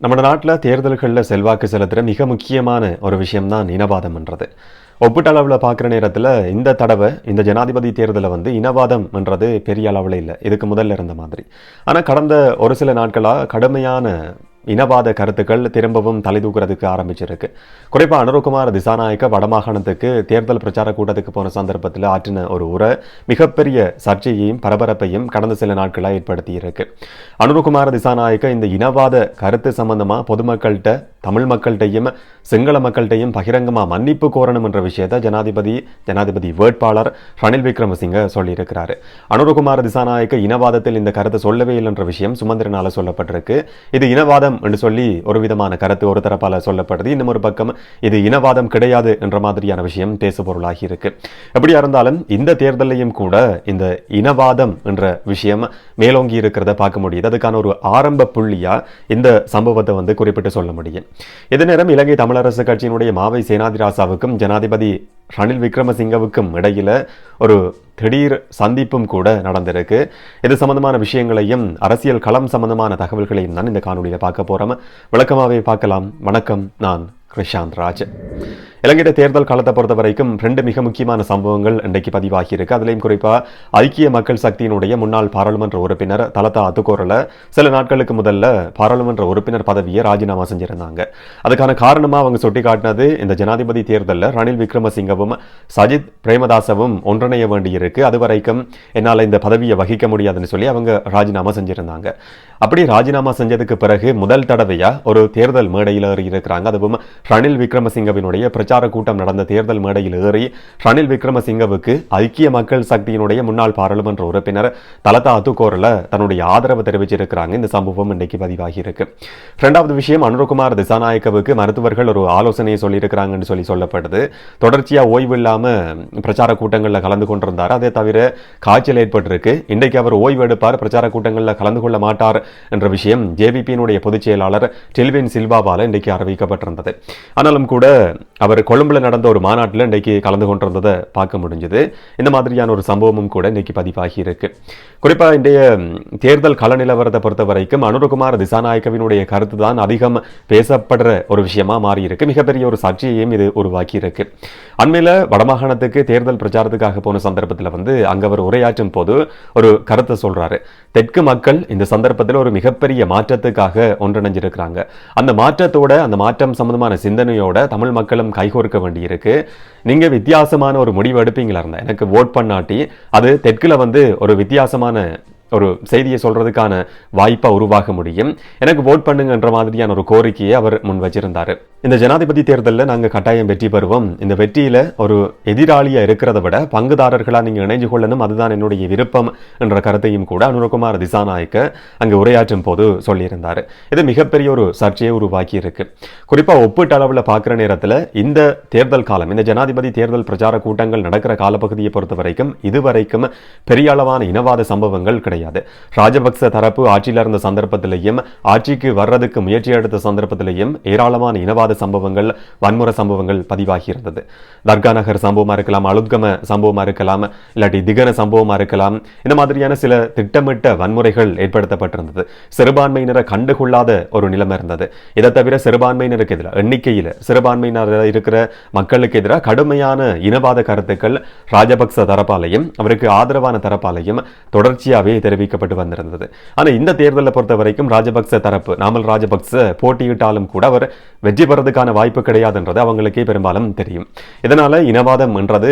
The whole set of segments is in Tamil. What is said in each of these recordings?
நம்ம நாட்டில் தேர்தல்களில் செல்வாக்கு செலுத்துகிற மிக முக்கியமான ஒரு விஷயம்தான் இனவாதம்ன்றது. ஒப்பீட்டளவில் பார்க்குற நேரத்தில் இந்த தடவை இந்த ஜனாதிபதி தேர்தலை இனவாதம்ன்றது பெரிய அளவில் இல்லை, இதுக்கு முதல்ல இருந்த மாதிரி. ஆனால் கடந்த ஒரு சில நாட்களாக கடுமையான இனவாத கருத்துக்கள் திரும்பவும் தலைதூக்குறதுக்கு ஆரம்பிச்சிருக்கு. குறிப்பாக அனுரகுமார் திசாநாயக்க வடமாகாணத்துக்கு தேர்தல் பிரச்சார கூட்டத்துக்கு போன சந்தர்ப்பத்தில் ஆற்றின ஒரு உரை மிகப்பெரிய சர்ச்சையையும் பரபரப்பையும் கடந்த சில நாட்களாக ஏற்படுத்தியிருக்கு. அனுரகுமார் திசாநாயக்க இந்த இனவாத கருத்து சம்பந்தமாக பொதுமக்கள்கிட்ட, தமிழ் மக்கள்கிட்டையும் சிங்கள மக்கள்கிட்டையும் பகிரங்கமாக மன்னிப்பு கோரணும் என்ற விஷயத்தை ஜனாதிபதி வேட்பாளர் ரணில் விக்ரமசிங்க சொல்லியிருக்கிறாரு. அனுரகுமார் திசாநாயக்க இனவாதத்தில் இந்த கருத்தை சொல்லவே இல்லை என்ற விஷயம் சுமந்திரனால சொல்லப்பட்டிருக்கு. இது இனவாதம் என்று சொல்லி ஒரு விதமான கருத்து ஒரு தரப்பால சொல்லப்படுது. இன்னும் ஒரு பக்கம் இது இனவாதம் கிடையாது என்ற மாதிரியான விஷயம் பேசுபொருளாகி இருக்கு. எப்படியா இருந்தாலும் இந்த தேர்தலையும் கூட இந்த இனவாதம் என்ற விஷயம் மேலோங்கி இருக்கிறத பார்க்க முடியுது. அதுக்கான ஒரு ஆரம்ப புள்ளியா இந்த சம்பவத்தை குறிப்பிட்டு சொல்ல முடியும். இதே நேரம் இலங்கை தமிழரசு கட்சியினுடைய மாவை சேனாதிராசாவுக்கும் ஜனாதிபதி ரணில் விக்ரமசிங்கவுக்கும் இடையில ஒரு திடீர் சந்திப்பும் கூட நடந்திருக்கு. இது சம்பந்தமான விஷயங்களையும் அரசியல் களம் சம்பந்தமான தகவல்களையும் தான் இந்த காணொலியில பார்க்க போறோம். விளக்கமாவே பார்க்கலாம். வணக்கம், நான் கிருஷாந்த் ராஜ். இலங்கை தேர்தல் காலத்தை பொறுத்த வரைக்கும் ரெண்டு மிக முக்கியமான சம்பவங்கள் இன்றைக்கு பதிவாகி இருக்கு. அதுலேயும் குறிப்பாக ஐக்கிய மக்கள் சக்தியினுடைய முன்னாள் பாராளுமன்ற உறுப்பினர் தலதா அத்துக்கோரல சில நாட்களுக்கு முதல்ல பாராளுமன்ற உறுப்பினர் பதவியை ராஜினாமா செஞ்சிருந்தாங்க. அதுக்கான காரணமாக அவங்க சுட்டி காட்டினது இந்த ஜனாதிபதி தேர்தலில் ரணில் விக்ரமசிங்கவும் சஜித் பிரேமதாசவும் ஒன்றிணைய வேண்டியிருக்கு, அது வரைக்கும் என்னால் இந்த பதவியை வகிக்க முடியாதுன்னு சொல்லி அவங்க ராஜினாமா செஞ்சிருந்தாங்க. அப்படி ராஜினாமா செஞ்சதுக்கு பிறகு முதல் தடவையா ஒரு தேர்தல் மேடையில் ஏறி இருக்கிறாங்க. அதுவும் ரணில் விக்ரமசிங்கவினுடைய பிரச்சார கூட்டம் நடந்த தேர்தல் மேடையில் ஏறி ரணில் விக்ரமசிங்கவுக்கு ஐக்கிய மக்கள் சக்தியினுடைய முன்னாள் பாராளுமன்ற உறுப்பினர் தலதா அத்துக்கோரல தன்னுடைய ஆதரவு தெரிவிச்சிருக்கிறாங்க. இந்த சம்பவம் இன்றைக்கு பதிவாகி இருக்கு. இரண்டாவது விஷயம், அனுரகுமார் திசாநாயக்கவுக்கு மருத்துவர்கள் ஒரு ஆலோசனையை சொல்லியிருக்கிறாங்கன்னு சொல்லப்படுது. தொடர்ச்சியா ஓய்வு இல்லாம பிரச்சார கூட்டங்களில் கலந்து கொண்டிருந்தார். அதே தவிர காய்ச்சல் ஏற்பட்டிருக்கு. இன்றைக்கு அவர் ஓய்வு எடுப்பார், பிரச்சார கூட்டங்களில் கலந்து கொள்ள மாட்டார் என்ற விஷயம் ஜேவிபியினுடைய பொதுச் செயலாளர் டெல்வின் சில்வாவால் இன்றைக்கு அறிவிக்கப்பட்டிருந்தது. ஆனாலும் கூட அவர் கொழும்புல நடந்த ஒரு மாநாட்டில் இன்றைக்கு கலந்து கொண்டிருந்ததை பார்க்க முடிஞ்சது. இந்த மாதிரியான ஒரு சம்பவமும் கூட இன்றைக்கு பதிவாகி இருக்கு. குறிப்பாக இன்றைய தேர்தல் கள நிலவரத்தை பொறுத்த வரைக்கும் அனுரகுமார் திசாநாயக்கவினுடைய கருத்து தான் அதிகம் பேசப்படுற ஒரு விஷயமா மாறி இருக்கு. மிகப்பெரிய ஒரு சர்ச்சையையும் இது உருவாக்கி இருக்கு. அண்மையில வடமாகாணத்துக்கு தேர்தல் பிரச்சாரத்துக்காக போன சந்தர்ப்பத்தில் அங்க அவர் உரையாற்றும் போது ஒரு கருத்தை சொல்றாரு. தெற்கு மக்கள் இந்த சந்தர்ப்பத்தில் ஒரு மிகப்பெரிய மாற்றத்துக்காக ஒன்றிணைஞ்சிருக்கிறாங்க. அந்த மாற்றத்தோட, அந்த மாற்றம் சம்பந்தமான சிந்தனையோட தமிழ் மக்களும் கைகோர்க்க வேண்டியிருக்கு. நீங்க வித்தியாசமான ஒரு முடிவு எடுப்பீங்களா இருந்தா எனக்கு ஓட் பண்ணாட்டி அது தெற்குல ஒரு வித்தியாசமான ஒரு செய்தியை சொல்றதுக்கான வாய்ப்பா உருவாக முடியும், எனக்கு ஓட் பண்ணுங்கன்ற மாதிரியான ஒரு கோரிக்கையை அவர் முன் வச்சிருந்தாரு. இந்த ஜனாதிபதி தேர்தலில் நாங்கள் கட்டாயம் வெற்றி பெறுவோம், இந்த வெற்றியில ஒரு எதிராளியா இருக்கிறத விட பங்குதாரர்களா நீங்க இணைஞ்சு கொள்ளணும், அதுதான் என்னுடைய விருப்பம் என்ற கருத்தையும் கூட அனுரகுமார் திசாநாயக்க அங்கு உரையாற்றும் போது சொல்லியிருந்தாரு. இது மிகப்பெரிய ஒரு சர்ச்சையை உருவாக்கி இருக்கு. குறிப்பா ஒப்பீட்டு அளவில் பார்க்கிற நேரத்தில் இந்த தேர்தல் காலம், இந்த ஜனாதிபதி தேர்தல் பிரச்சார கூட்டங்கள் நடக்கிற காலப்பகுதியை பொறுத்த வரைக்கும் இதுவரைக்கும் பெரிய அளவான இனவாத சம்பவங்கள் கிடையாது. ராஜபக்ச தரப்பு ஆட்சியில் இருந்த சந்தர்ப்பத்திலையும் ஆட்சிக்கு வர்றதுக்கு முயற்சி எடுத்த சந்தர்ப்பத்திலையும் ஏராளமான இனவாத சம்பவங்கள், வன்முறை சம்பவங்கள் பதிவாகி இருந்தது. தர்கா நகர் சம்பவமா இருக்கலாம், அலுத்கம சம்பவமா இருக்கலாம், இல்லாட்டி திகன சம்பவமா இருக்கலாம். இந்த மாதிரியான சில திட்டமிட்ட வன்முறைகள் ஏற்படுத்தப்பட்டிருந்தது. சிறுபான்மையினரை கண்டுகொள்ளாத ஒரு நிலைமை இருந்தது. இதை தவிர சிறுபான்மையினருக்கு எதிராக, எண்ணிக்கையில் சிறுபான்மையினர் இருக்கிற மக்களுக்கு எதிராக கடுமையான இனவாத கருத்துக்கள் ராஜபக்ச தரப்பாலையும் அவருக்கு ஆதரவான தரப்பாலையும் தொடர்ச்சியாகவே தெரிவிக்கப்பட்டு வந்திருந்தது. ஆனால் இந்த தேர்தலை பொறுத்த வரைக்கும் ராஜபக்ச தரப்பு, நாமல் ராஜபக்ச போட்டியிட்டாலும் கூட அவர் வெற்றி பெறதுக்கான வாய்ப்பு கிடையாதுன்றது அவங்களுக்கே பெரும்பாலும் தெரியும். இதனால இனவாதம் என்றது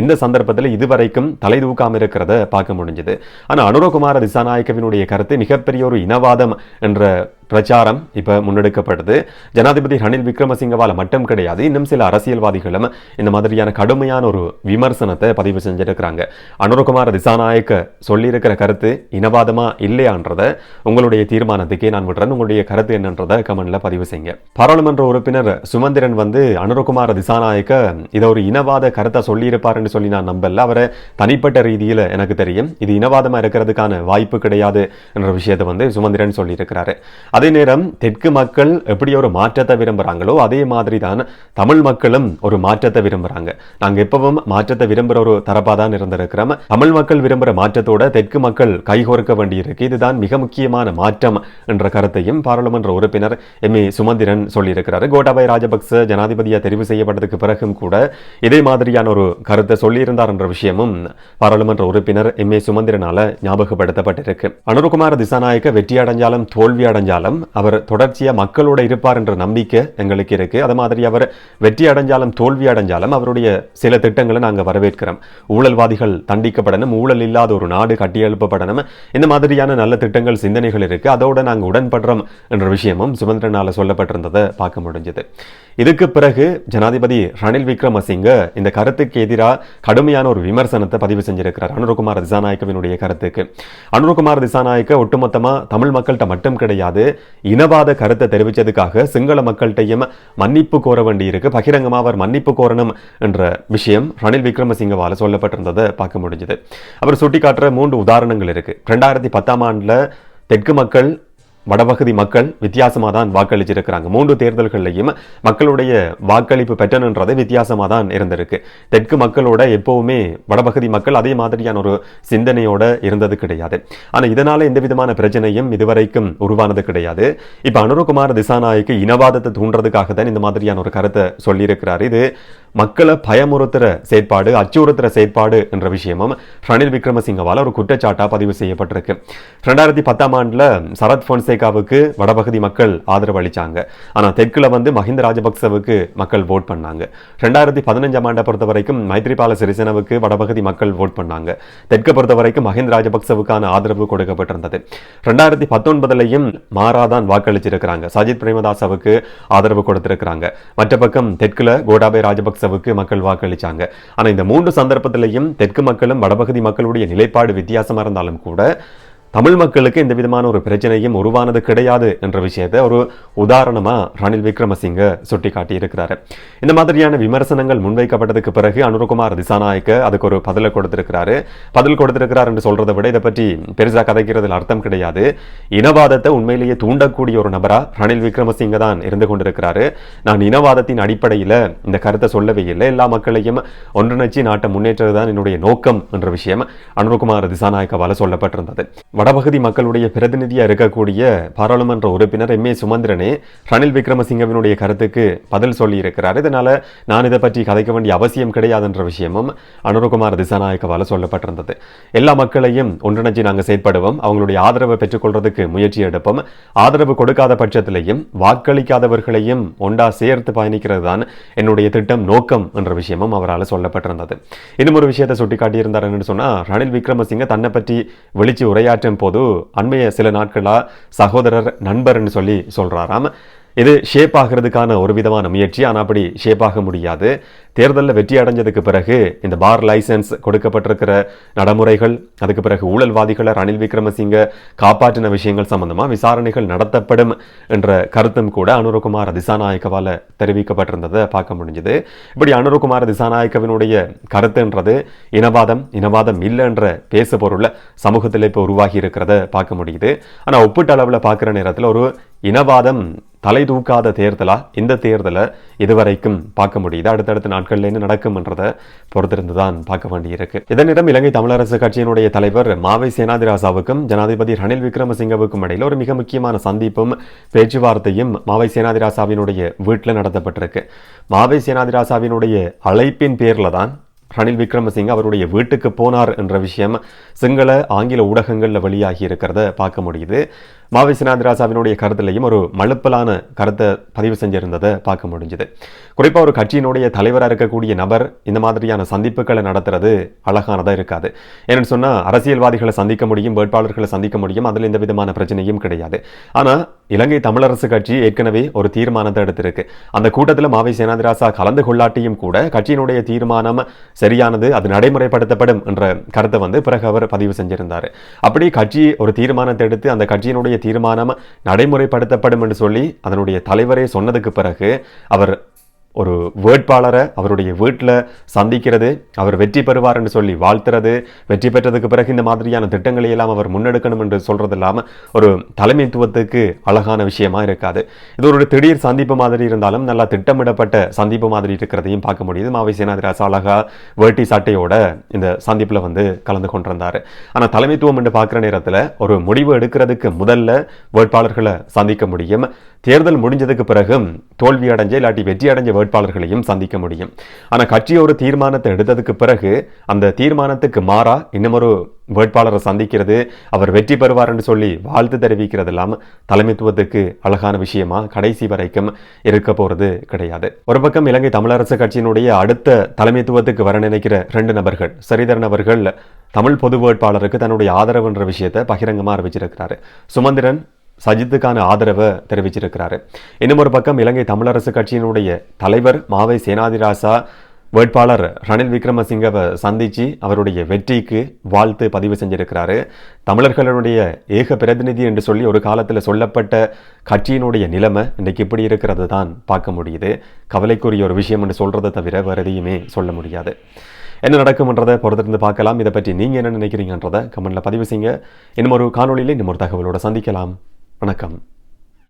இந்த சந்தர்ப்பத்தில் இதுவரைக்கும் தலை தூக்காம இருக்கிறத பார்க்க முடிஞ்சது. ஆனால் அனுரகுமார திசாநாயக்கவினுடைய கருத்து மிகப்பெரிய ஒரு இனவாதம் என்ற பிரச்சாரம் இப்ப முன்னெடுக்கப்படுது. ஜனாதிபதி ரணில் விக்ரமசிங்கவால மட்டும் கிடையாது, இன்னும் சில அரசியல்வாதிகளும் இந்த மாதிரியான கடுமையான ஒரு விமர்சனத்தை பதிவு செஞ்சிருக்கிறாங்க. அனுரகுமார திசாநாயக்க சொல்லியிருக்கிற கருத்து இனவாதமா இல்லையான்றத உங்களுடைய தீர்மானத்துக்கே நான் விடுறேன். உங்களுடைய கருத்து என்னன்றதை கமெண்ட்ல பதிவு செய்யுங்க. பாராளுமன்ற உறுப்பினர் சுமந்திரன் அனுரகுமார திசாநாயக்க இதை ஒரு இனவாத கருத்தை சொல்லியிருப்பாருன்னு சொல்லி நான் நம்பல. அவரை தனிப்பட்ட ரீதியில் எனக்கு தெரியும் இது இனவாதமா இருக்கிறதுக்கான வாய்ப்பு கிடையாது என்ற விஷயத்தை சுமந்திரன் சொல்லியிருக்கிறாரு. அதே நேரம் தெற்கு மக்கள் எப்படி ஒரு மாற்றத்தை விரும்புகிறாங்களோ அதே மாதிரி தான் தமிழ் மக்களும் ஒரு மாற்றத்தை விரும்புகிறாங்க. நாங்கள் எப்பவும் மாற்றத்தை விரும்புகிற ஒரு தரப்பாக தான் இருந்திருக்கிறோம். தமிழ் மக்கள் விரும்புகிற மாற்றத்தோட தெற்கு மக்கள் கைகோர்க்க வேண்டியிருக்கு. இதுதான் மிக முக்கியமான மாற்றம் என்ற கருத்தையும் பாராளுமன்ற உறுப்பினர் எம்.ஏ. சுமந்திரன் சொல்லியிருக்கிறார். கோட்டாபய ராஜபக்ச ஜனாதிபதியாக தெரிவு செய்யப்பட்டதுக்கு பிறகும் கூட இதே மாதிரியான ஒரு கருத்தை சொல்லியிருந்தார் என்ற விஷயமும் பாராளுமன்ற உறுப்பினர் எம்.ஏ. சுமந்திரனால ஞாபகப்படுத்தப்பட்டிருக்கு. அனுரகுமார திசாநாயக்க வெற்றி அடைஞ்சாலும் தோல்வி அடைஞ்சாலும் அவர் தொடர்ச்சியா மக்களோட இருப்பார் என்ற நம்பிக்கை எங்களுக்கு இருக்கு. அது மாதிரி அவர் வெற்றி அடைஞ்சாலும் தோல்வி அடைஞ்சாலும் அவருடைய சில திட்டங்களை நாங்கள் வரவேற்கிறோம். ஊழல்வாதிகள் தண்டிக்கப்படணும், ஊழல் இல்லாத ஒரு நாடு கட்டியெழுப்பப்படணும், இந்த மாதிரியான நல்ல திட்டங்கள் சிந்தனைகள் இருக்கு. அதோட நாங்கள் உடன்படுறோம் என்ற விஷயமும் சுமந்திரனால சொல்லப்பட்டிருந்ததை பார்க்க முடிஞ்சது. இதுக்கு பிறகு ஜனாதிபதி ரணில் விக்ரமசிங்க இந்த கருத்துக்கு எதிராக கடுமையான ஒரு விமர்சனத்தை பதிவு செஞ்சிருக்கிறார் அனுரகுமார திசாநாயக்கவினுடைய கருத்துக்கு. அனுரகுமார திசாநாயக்க ஒட்டுமொத்தமா தமிழ் மக்கள்கிட்ட மட்டும் கிடையாது, இனவாத கருத்தை தெரிவித்ததுக்காக சிங்கள மக்கள்கிட்டையும் மன்னிப்பு கோர வேண்டியிருக்கு, பகிரங்கமாக அவர் மன்னிப்பு கோரணும் என்ற விஷயம் ரணில் விக்ரமசிங்கவால சொல்லப்பட்டிருந்ததை பார்க்க முடிஞ்சது. அவர் சுட்டிக்காட்டுற 3 உதாரணங்கள் இருக்கு. 2010ஆம் ஆண்டுல தெற்கு மக்கள் வடபகுதி மக்கள் வித்தியாசமாக தான் வாக்களிச்சிருக்கிறாங்க. 3 தேர்தல்கள்லையும் மக்களுடைய வாக்களிப்பு பெற்றன்றது வித்தியாசமாக தான் இருந்திருக்கு. தெற்கு மக்களோட எப்பவுமே வடபகுதி மக்கள் அதே மாதிரியான ஒரு சிந்தனையோட இருந்தது கிடையாது. ஆனால் இதனால எந்த விதமான பிரச்சனையும் இதுவரைக்கும் உருவானது கிடையாது. இப்போ அனுரகுமார திசாநாயக்கு இனவாதத்தை தூண்டுறதுக்காக தான் இந்த மாதிரியான ஒரு கருத்தை சொல்லியிருக்கிறார். இது மக்களை பயமுறுத்துற செயற்பாடு, அச்சுறுத்துற செயற்பாடு என்ற விஷயமும் ரணில் விக்ரமசிங்கவால் ஒரு குற்றச்சாட்டா பதிவு செய்யப்பட்டிருக்கு. 2010ஆம் ஆண்டுல சரத் பொன்சேகாவுக்கு வடபகுதி மக்கள் ஆதரவு அளிச்சாங்க. ஆனா தெற்குல மஹிந்த ராஜபக்சவுக்கு மக்கள் ஓட் பண்ணாங்க. 2015ஆம் ஆண்டை பொறுத்த வரைக்கும் மைத்ரிபால சிறிசேனவுக்கு வடபகுதி மக்கள் ஓட் பண்ணாங்க. தெற்கு பொறுத்த வரைக்கும் மஹிந்த ராஜபக்சவுக்கான ஆதரவு கொடுக்கப்பட்டிருந்தது. 2019லையும் மாறாதான் வாக்களிச்சிருக்கிறாங்க. சஜித் பிரேமதாசவுக்கு ஆதரவு கொடுத்திருக்கிறாங்க. மற்ற பக்கம் தெற்குல கோட்டாபய ராஜபக்ச மக்கள் வாக்களிச்சாங்க. ஆனா இந்த 3 சந்தர்ப்பத்திலையும் தெற்கு மக்களும் வடபகுதி மக்களுடைய நிலைப்பாடு வித்தியாசமா இருந்தாலும் கூட தமிழ் மக்களுக்கு எந்த விதமான ஒரு பிரச்சனையும் உருவானது கிடையாது என்ற விஷயத்தை ஒரு உதாரணமா ரணில் விக்ரமசிங்க சுட்டி காட்டி இருக்கிறாரு. இந்த மாதிரியான விமர்சனங்கள் முன்வைக்கப்பட்டதுக்கு பிறகு அனுரகுமார் திசாநாயக்க அதுக்கு ஒரு பதில் கொடுத்திருக்கிறாரு என்று சொல்றதை விட இதை பற்றி பெருசா கதைக்கிறதுல அர்த்தம் கிடையாது. இனவாதத்தை உண்மையிலேயே தூண்டக்கூடிய ஒரு நபரா ரணில் விக்ரமசிங்க தான் இருந்து கொண்டிருக்கிறாரு. நான் இனவாதத்தின் அடிப்படையில் இந்த கருத்தை சொல்லவே இல்லை, எல்லா மக்களையும் ஒன்றிணைச்சி நாட்டை முன்னேற்றதுதான் என்னுடைய நோக்கம் என்ற விஷயம் அனுரகுமார் திசாநாயக்கவால சொல்லப்பட்டிருந்தது. வடபகுதி மக்களுடைய பிரதிநிதியாக இருக்கக்கூடிய பாராளுமன்ற உறுப்பினர் எம்.ஏ. சுமந்திரனே ரணில் விக்ரமசிங்கவினுடைய கருத்துக்கு பதில் சொல்லி இருக்கிறார். இதனால நான் இதை பற்றி கதைக்க வேண்டிய அவசியம் கிடையாது என்ற விஷயமும் அனுரகுமார் திசாநாயக்கவால சொல்லப்பட்டிருந்தது. எல்லா மக்களையும் ஒன்றிணைச்சு நாங்கள் செயற்படுவோம், அவங்களுடைய ஆதரவை பெற்றுக்கொள்றதுக்கு முயற்சி எடுப்போம், ஆதரவு கொடுக்காத பட்சத்திலையும் வாக்களிக்காதவர்களையும் ஒன்றா சேர்த்து பயணிக்கிறது தான் என்னுடைய திட்டம், நோக்கம் என்ற விஷயமும் அவரால் சொல்லப்பட்டிருந்தது. இன்னும் ஒரு விஷயத்தை சுட்டிக்காட்டியிருந்தார் என்று சொன்னா, ரணில் விக்ரமசிங்க தன்னை பற்றி வெளிச்சு உரையாற்ற போது அண்மைய சில நாட்களா சகோதரர் நண்பர்னு சொல்லி சொல்றாராம். இது ஷேப் ஆகிறதுக்கான ஒரு விதமான முயற்சி. ஆனால் அப்படி ஷேப் ஆக முடியாது. தேர்தலில் வெற்றி அடைஞ்சதுக்கு பிறகு இந்த பார் லைசன்ஸ் கொடுக்கப்பட்டிருக்கிற நடைமுறைகள், அதுக்கு பிறகு ஊழல்வாதிகளை ரணில் விக்ரமசிங்க காப்பாற்றின விஷயங்கள் சம்பந்தமா விசாரணைகள் நடத்தப்படும் என்ற கருத்தும் கூட அனுரகுமார திசாநாயக்கவால தெரிவிக்கப்பட்டிருந்ததை பார்க்க முடிஞ்சது. இப்படி அனுரகுமார திசாநாயக்கவினுடைய கருத்துன்றது இனவாதம் இல்லை என்ற பேசு பொருள் சமூகத்தில் இப்போ உருவாகி இருக்கிறத பார்க்க முடியுது. ஆனால் ஒப்பிட்ட அளவில் பார்க்குற நேரத்தில் ஒரு இனவாதம் தலை தூக்காத தேர்தலா இந்த தேர்தலை இதுவரைக்கும் பார்க்க முடியுது. அடுத்தடுத்த நாட்கள்ல என்ன நடக்கும் என்றதை பொறுத்திருந்து தான் பார்க்க வேண்டியிருக்கு. இதனிடம் இலங்கை தமிழரசு கட்சியினுடைய தலைவர் மாவை சேனாதிராசாவுக்கும் ஜனாதிபதி ரணில் விக்ரமசிங்கவுக்கும் இடையில ஒரு மிக முக்கியமான சந்திப்பும் பேச்சுவார்த்தையும் மாவை சேனாதிராசாவினுடைய வீட்டில் நடத்தப்பட்டிருக்கு. மாவை சேனாதிராசாவினுடைய அழைப்பின் பேர்ல தான் ரணில் விக்ரமசிங்க அவருடைய வீட்டுக்கு போனார் என்ற விஷயம் சிங்கள ஆங்கில ஊடகங்களில் வெளியாகி இருக்கிறத பார்க்க முடியுது. மாவை சேனாதிராசாவினுடைய கருத்துலையும் ஒரு மழுப்பலான கருத்தை பதிவு செஞ்சிருந்ததை பார்க்க முடிஞ்சுது. குறிப்பாக ஒரு கட்சியினுடைய தலைவராக இருக்கக்கூடிய நபர் இந்த மாதிரியான சந்திப்புகளை நடத்துறது அழகானதாக இருக்காது. ஏன்னு சொன்னால் அரசியல்வாதிகளை சந்திக்க முடியும், வேட்பாளர்களை சந்திக்க முடியும், அதில் எந்த விதமான பிரச்சனையும் கிடையாது. ஆனால் இலங்கை தமிழரசு கட்சி ஏற்கனவே ஒரு தீர்மானத்தை எடுத்திருக்கு. அந்த கூட்டத்தில் மாவை சேனாதிராசா கலந்து கொள்ளாட்டியும் கூட கட்சியினுடைய தீர்மானம் சரியானது, அது நடைமுறைப்படுத்தப்படும் என்ற கருத்தை பிறகு அவர் பதிவு செஞ்சிருந்தார். அப்படி கட்சி ஒரு தீர்மானத்தை எடுத்து அந்த கட்சியினுடைய தீர்மானம் நடைமுறைப்படுத்தப்படும் என்று சொல்லி அதனுடைய தலைவரே சொன்னதுக்கு பிறகு அவர் ஒரு வேட்பாளரை அவருடைய வீட்டில் சந்திக்கிறது, அவர் வெற்றி பெறுவார் என்று சொல்லி வாழ்த்துறது, வெற்றி பெற்றதுக்கு பிறகு இந்த மாதிரியான திட்டங்களை எல்லாம் அவர் முன்னெடுக்கணும் என்று சொல்றது இல்லாமல் ஒரு தலைமைத்துவத்துக்கு அழகான விஷயமா இருக்காது. இது ஒரு திடீர் சந்திப்பு மாதிரி இருந்தாலும் நல்லா திட்டமிடப்பட்ட சந்திப்பு மாதிரி இருக்கிறதையும் பார்க்க முடியுது. மாவை சேனாதிராசா அழகா வேட்டி சட்டையோட இந்த சந்திப்பில் வந்து கலந்து கொண்டிருந்தார். ஆனால் தலைமைத்துவம் என்று பார்க்குற நேரத்தில் ஒரு முடிவு எடுக்கிறதுக்கு முதல்ல வேட்பாளர்களை சந்திக்க முடியும். தேர்தல் முடிஞ்சதுக்கு பிறகு தோல்வி அடைஞ்ச இல்லாட்டி வெற்றி அடைஞ்ச வேட்பாளர்களையும் சந்திக்க முடியும். ஆனால் கட்சி ஒரு தீர்மானத்தை எடுத்ததுக்கு பிறகு அந்த தீர்மானத்துக்கு மாறா இன்னமொரு வேட்பாளரை சந்திக்கிறது, அவர் வெற்றி பெறுவார் என்று சொல்லி வாழ்த்து தெரிவிக்கிறது இல்லாமல் தலைமைத்துவத்துக்கு அழகான விஷயமா கடைசி வரைக்கும் இருக்க போறது கிடையாது. ஒரு பக்கம் இலங்கை தமிழரசு கட்சியினுடைய அடுத்த தலைமைத்துவத்துக்கு வர நினைக்கிற 2 நபர்கள், ஸ்ரீதரன் அவர்கள் தமிழ் பொது வேட்பாளருக்கு தன்னுடைய ஆதரவு என்ற விஷயத்தை பகிரங்கமாக அறிவிச்சிருக்கிறாரு. சுமந்திரன் சஜித்துக்கான ஆதரவை தெரிவிச்சிருக்கிறாரு. இன்னும் ஒரு பக்கம் இலங்கை தமிழரசு கட்சியினுடைய தலைவர் மாவை சேனாதிராசா வேட்பாளர் ரணில் விக்ரமசிங்கவை சந்தித்து அவருடைய வெற்றிக்கு வாழ்த்து பதிவு செஞ்சிருக்கிறாரு. தமிழர்களுடைய ஏக பிரதிநிதி என்று சொல்லி ஒரு காலத்தில் சொல்லப்பட்ட கட்சியினுடைய நிலைமை இன்றைக்கு இப்படி இருக்கிறது தான் பார்க்க முடியுது. கவலைக்குரிய ஒரு விஷயம் என்று சொல்கிறத தவிர வேறு எதையுமே சொல்ல முடியாது. என்ன நடக்கும்ன்றதை பொறுத்திருந்து பார்க்கலாம். இதை பற்றி நீங்கள் என்ன நினைக்கிறீங்கன்றதை கமெண்ட்டில் பதிவு செய்யுங்க. இன்னும் ஒரு காணொலியில் இன்னும் ஒரு தகவலோடு சந்திக்கலாம். வணக்கம்.